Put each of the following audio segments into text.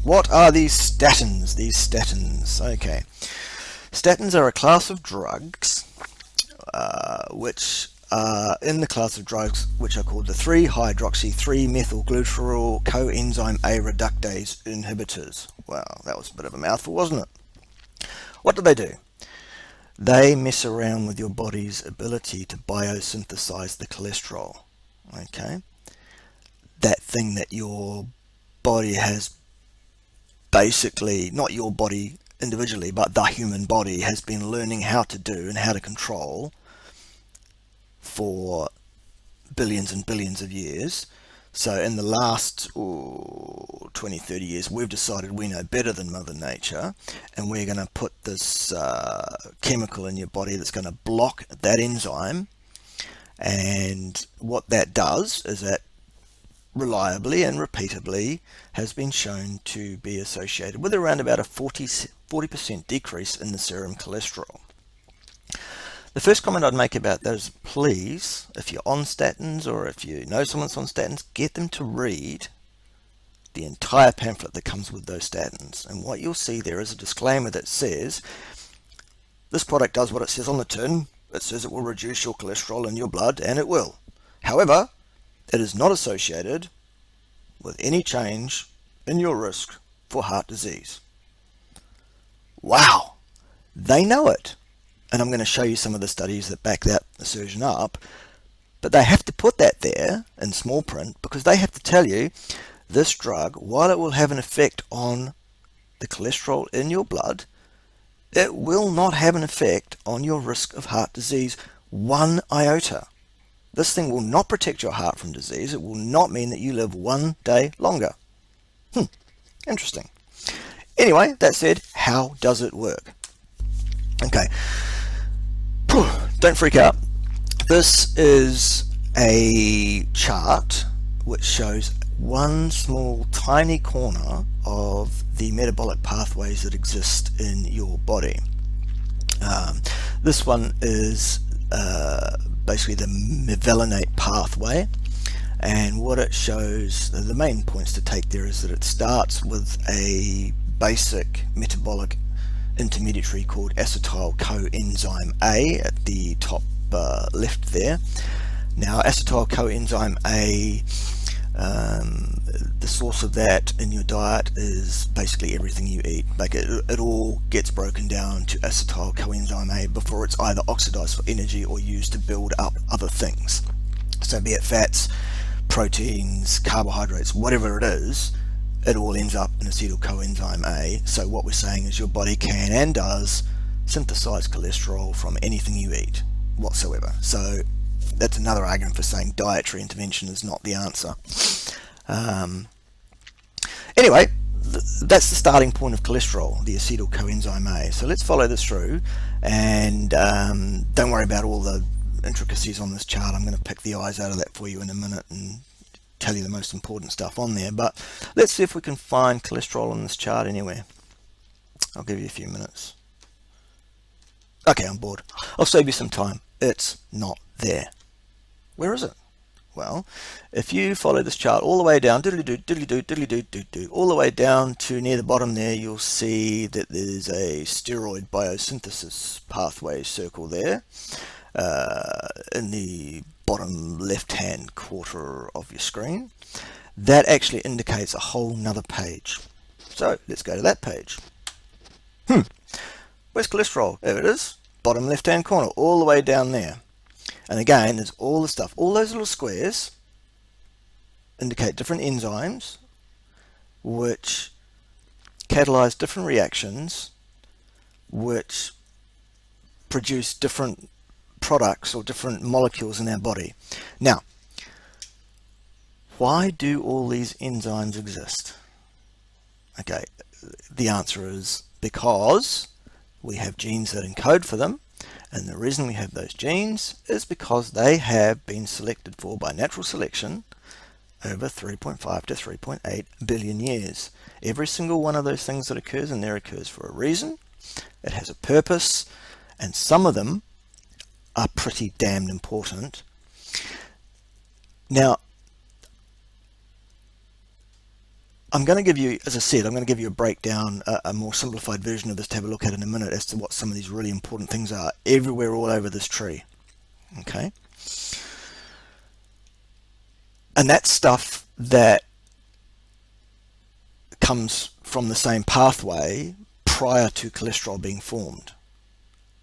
What are these statins? Okay. Statins are a class of drugs which are in the class of drugs which are called the 3-hydroxy-3-methylglutarol coenzyme A reductase inhibitors. Wow, that was a bit of a mouthful, wasn't it? What do? They mess around with your body's ability to biosynthesize the cholesterol. Okay, that thing that your body has basically, not your body individually, but the human body has been learning how to do and how to control for billions and billions of years. So in the last 20-30 years, we've decided we know better than Mother Nature, and we're going to put this chemical in your body that's going to block that enzyme. And what that does is that reliably and repeatedly has been shown to be associated with around about a 40% decrease in the serum cholesterol. The first comment I'd make about that is, please, if you're on statins or if you know someone's on statins, get them to read the entire pamphlet that comes with those statins. And what you'll see there is a disclaimer that says, this product does what it says on the tin. It says it will reduce your cholesterol in your blood, and it will. However, it is not associated with any change in your risk for heart disease. Wow, they know it. And I'm going to show you some of the studies that back that assertion up. But they have to put that there in small print because they have to tell you this drug, while it will have an effect on the cholesterol in your blood, it will not have an effect on your risk of heart disease 1 iota. This thing will not protect your heart from disease. It will not mean that you live 1 day longer. Interesting. Anyway, that said, how does it work? Okay. Don't freak out. This is a chart which shows one small tiny corner of the metabolic pathways that exist in your body. This one is basically the mevalonate pathway, and what it shows, the main points to take there is that it starts with a basic metabolic intermediary called acetyl coenzyme A at the top left there. Now, acetyl coenzyme A, the source of that in your diet is basically everything you eat. Like it all gets broken down to acetyl coenzyme A before it's either oxidized for energy or used to build up other things. So be it fats, proteins, carbohydrates, whatever it is, it all ends up in acetyl coenzyme A. So what we're saying is your body can and does synthesize cholesterol from anything you eat whatsoever. So that's another argument for saying dietary intervention is not the answer. Anyway, that's the starting point of cholesterol, the acetyl coenzyme A. So let's follow this through, and don't worry about all the intricacies on this chart. I'm going to pick the eyes out of that for you in a minute and tell you the most important stuff on there. But let's see if we can find cholesterol on this chart anywhere. I'll give you a few minutes. Okay, I'm bored. I'll save you some time. It's not there. Where is it? Well, if you follow this chart all the way down, all the way down to near the bottom there, you'll see that there's a steroid biosynthesis pathway circle there in the bottom left-hand quarter of your screen. That actually indicates a whole nother page. So let's go to that page. Where's cholesterol? There it is. Bottom left-hand corner, all the way down there. And again, there's all the stuff. All those little squares indicate different enzymes which catalyze different reactions which produce different products or different molecules in our body. Now, why do all these enzymes exist? Okay, the answer is because we have genes that encode for them. And the reason we have those genes is because they have been selected for by natural selection over 3.5 to 3.8 billion years. Every single one of those things that occurs in there occurs for a reason. It has a purpose, and some of them are pretty damned important. Now, I'm going to give you, as I said, I'm going to give you a breakdown, a more simplified version of this to have a look at in a minute as to what some of these really important things are everywhere all over this tree. Okay? And that's stuff that comes from the same pathway prior to cholesterol being formed.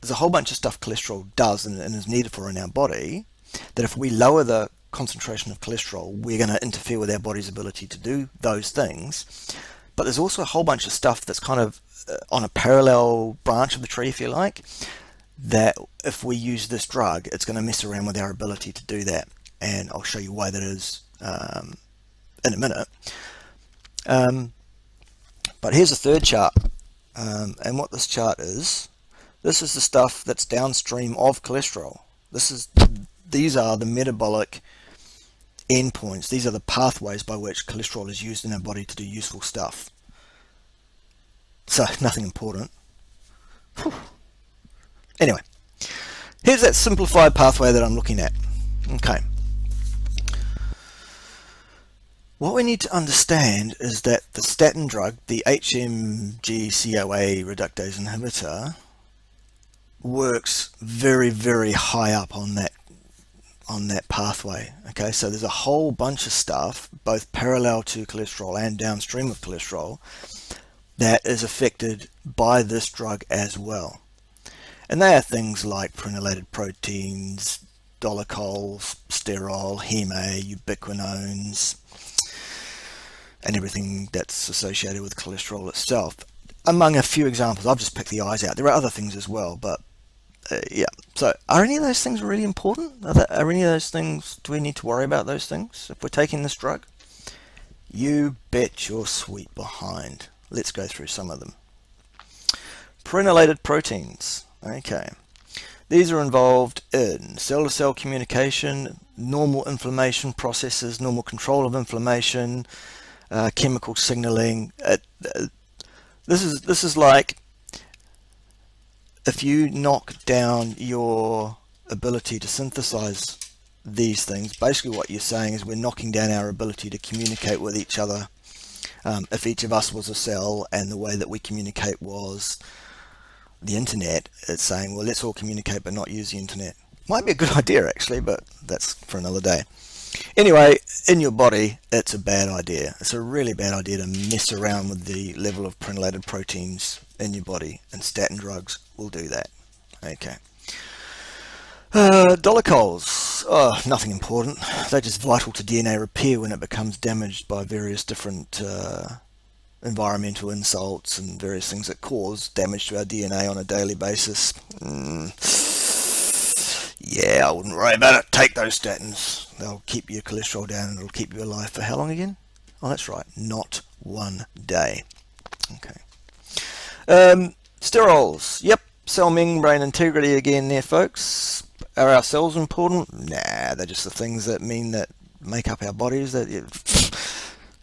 There's a whole bunch of stuff cholesterol does and is needed for in our body that if we lower the concentration of cholesterol, we're going to interfere with our body's ability to do those things. But there's also a whole bunch of stuff that's kind of on a parallel branch of the tree, if you like, that if we use this drug, it's going to mess around with our ability to do that. And I'll show you why that is in a minute. But here's a third chart. And what this chart is, this is the stuff that's downstream of cholesterol. These are the metabolic endpoints. These are the pathways by which cholesterol is used in our body to do useful stuff. So, nothing important. Whew. Anyway, here's that simplified pathway that I'm looking at. Okay. What we need to understand is that the statin drug, the HMG-CoA reductase inhibitor, works very, very high up on that pathway. Okay, so there's a whole bunch of stuff, both parallel to cholesterol and downstream of cholesterol, that is affected by this drug as well. And they are things like phenylated proteins, dolichols, sterol, heme, ubiquinones, and everything that's associated with cholesterol itself. Among a few examples, I've just picked the eyes out. There are other things as well, but yeah. So are any of those things really important? Are any of those things, do we need to worry about those things if we're taking this drug? You bet your sweet behind. Let's go through some of them. Phenylated proteins. Okay. These are involved in cell-to-cell communication, normal inflammation processes, normal control of inflammation, chemical signaling. This is like if you knock down your ability to synthesize these things, basically what you're saying is we're knocking down our ability to communicate with each other. If each of us was a cell and the way that we communicate was the internet, it's saying, well, let's all communicate but not use the internet. Might be a good idea actually, but that's for another day. Anyway, in your body, it's a bad idea. It's a really bad idea to mess around with the level of phenylated proteins in your body, and statin drugs will do that. Okay. Dolichols. Oh, nothing important. They're just vital to DNA repair when it becomes damaged by various different environmental insults and various things that cause damage to our DNA on a daily basis. Yeah, I wouldn't worry about it. Take those statins. They'll keep your cholesterol down and it'll keep you alive for how long again? Oh, that's right. Not one day. Okay. Sterols. Yep. Cell membrane integrity again there, folks. Are our cells important? Nah, they're just the things that make up our bodies.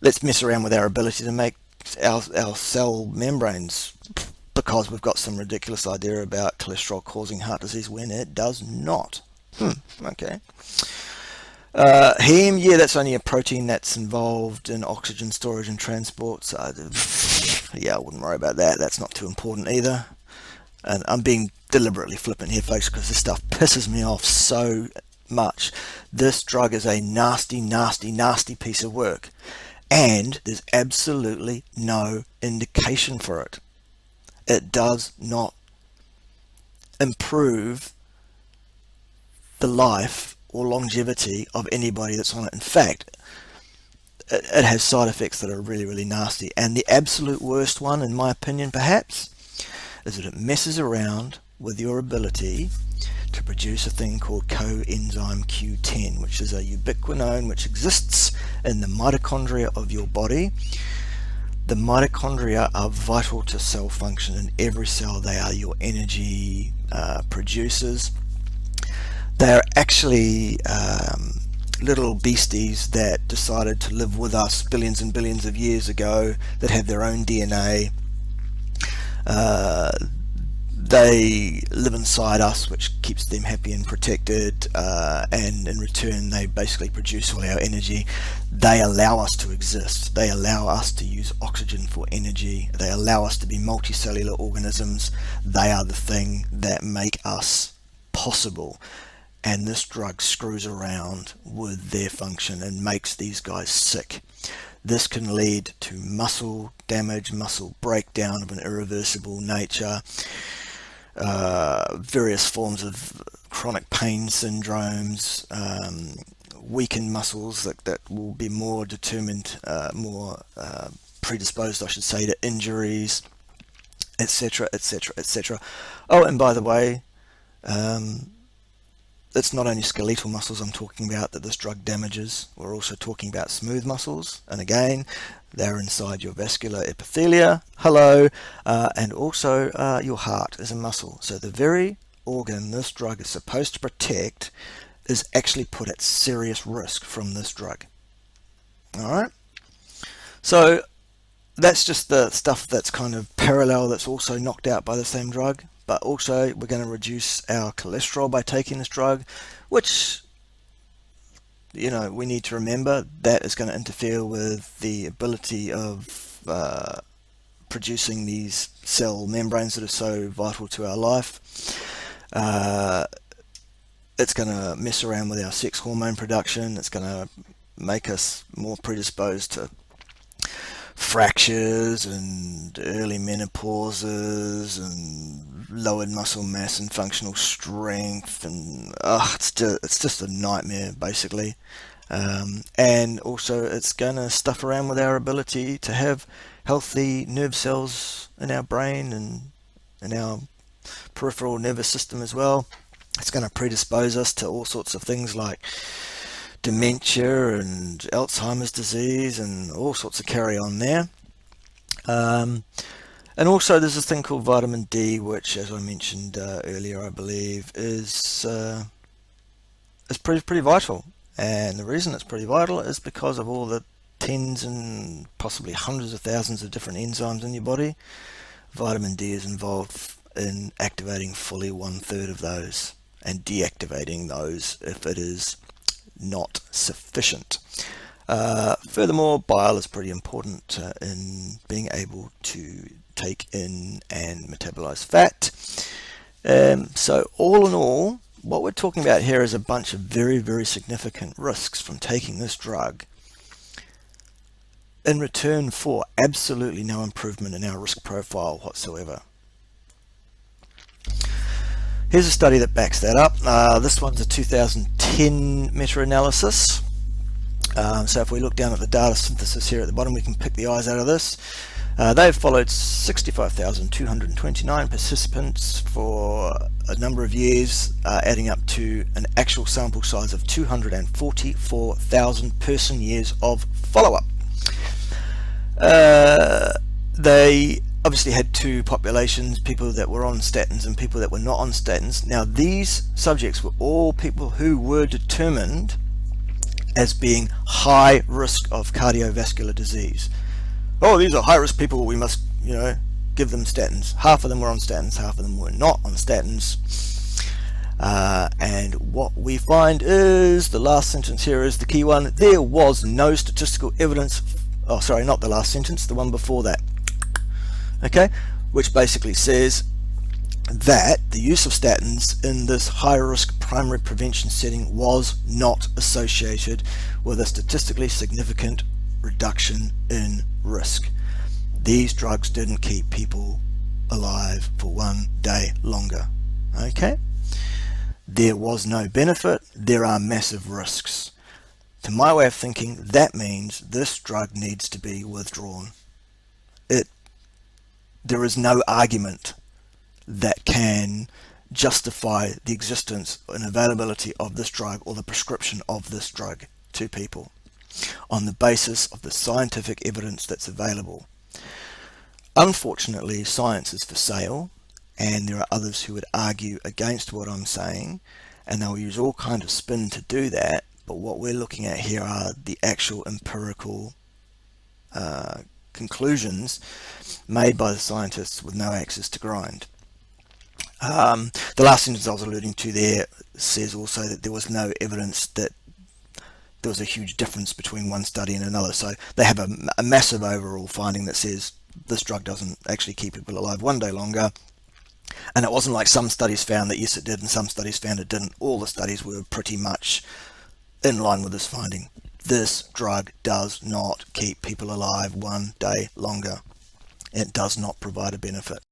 Let's mess around with our ability to make our cell membranes, because we've got some ridiculous idea about cholesterol causing heart disease when it does not. Okay. Heme, yeah, that's only a protein that's involved in oxygen storage and transport. So, yeah, I wouldn't worry about that. That's not too important either. And I'm being deliberately flippant here, folks, because this stuff pisses me off so much. This drug is a nasty, nasty, nasty piece of work. And there's absolutely no indication for it. It does not improve the life or longevity of anybody that's on it. In fact, it has side effects that are really, really nasty. And the absolute worst one, in my opinion, perhaps, is that it messes around with your ability to produce a thing called coenzyme Q10, which is a ubiquinone which exists in the mitochondria of your body. The mitochondria are vital to cell function in every cell. They are your energy producers. They are actually little beasties that decided to live with us billions and billions of years ago, that have their own DNA. they live inside us, which keeps them happy and protected, and in return they basically produce all our energy. They allow us to exist. They allow us to use oxygen for energy. They allow us to be multicellular organisms. They are the thing that make us possible. And this drug screws around with their function and makes these guys sick. This can lead to muscle damage, muscle breakdown of an irreversible nature, various forms of chronic pain syndromes, weakened muscles that will be more determined, more predisposed, I should say, to injuries, etc., etc., etc. Oh, and by the way, it's not only skeletal muscles I'm talking about that this drug damages. We're also talking about smooth muscles, and again, they're inside your vascular epithelia, and also your heart is a muscle. So the very organ this drug is supposed to protect is actually put at serious risk from this drug. Alright, so that's just the stuff that's kind of parallel, that's also knocked out by the same drug. But also we're going to reduce our cholesterol by taking this drug, which, you know, we need to remember that is going to interfere with the ability of producing these cell membranes that are so vital to our life. It's going to mess around with our sex hormone production. It's going to make us more predisposed to fractures and early menopauses and lowered muscle mass and functional strength, and it's just a nightmare basically. And also it's going to stuff around with our ability to have healthy nerve cells in our brain and in our peripheral nervous system as well. It's going to predispose us to all sorts of things like dementia and Alzheimer's disease and all sorts of carry on there. And also there's this thing called vitamin D, which, as I mentioned earlier, I believe is pretty vital. And the reason it's pretty vital is because of all the tens and possibly hundreds of thousands of different enzymes in your body. Vitamin D is involved in activating fully 1/3 of those and deactivating those if it is not sufficient. Furthermore, bile is pretty important in being able to take in and metabolize fat. So all in all, what we're talking about here is a bunch of very, very significant risks from taking this drug in return for absolutely no improvement in our risk profile whatsoever. Here's a study that backs that up. This one's a 2010 meta-analysis. So if we look down at the data synthesis here at the bottom, we can pick the eyes out of this. They've followed 65,229 participants for a number of years, adding up to an actual sample size of 244,000 person years of follow-up. They obviously had two populations, people that were on statins and people that were not on statins. Now these subjects were all people who were determined as being high risk of cardiovascular disease. Oh, these are high risk people, we must, give them statins. Half of them were on statins, half of them were not on statins. And what we find is, the last sentence here is the key one, there was no statistical evidence, oh sorry, not the last sentence, the one before that. Okay, which basically says that the use of statins in this high-risk primary prevention setting was not associated with a statistically significant reduction in risk. These drugs didn't keep people alive for 1 day longer. Okay, there was no benefit, there are massive risks. To my way of thinking, that means this drug needs to be withdrawn. There is no argument that can justify the existence and availability of this drug or the prescription of this drug to people on the basis of the scientific evidence that's available. Unfortunately, science is for sale, and there are others who would argue against what I'm saying, and they'll use all kind of spin to do that, but what we're looking at here are the actual empirical conclusions made by the scientists with no axes to grind. The last sentence I was alluding to there says also that there was no evidence that there was a huge difference between one study and another. So they have a massive overall finding that says this drug doesn't actually keep people alive one day longer. And it wasn't like some studies found that yes it did and some studies found it didn't. All the studies were pretty much in line with this finding. This drug does not keep people alive one day longer. It does not provide a benefit.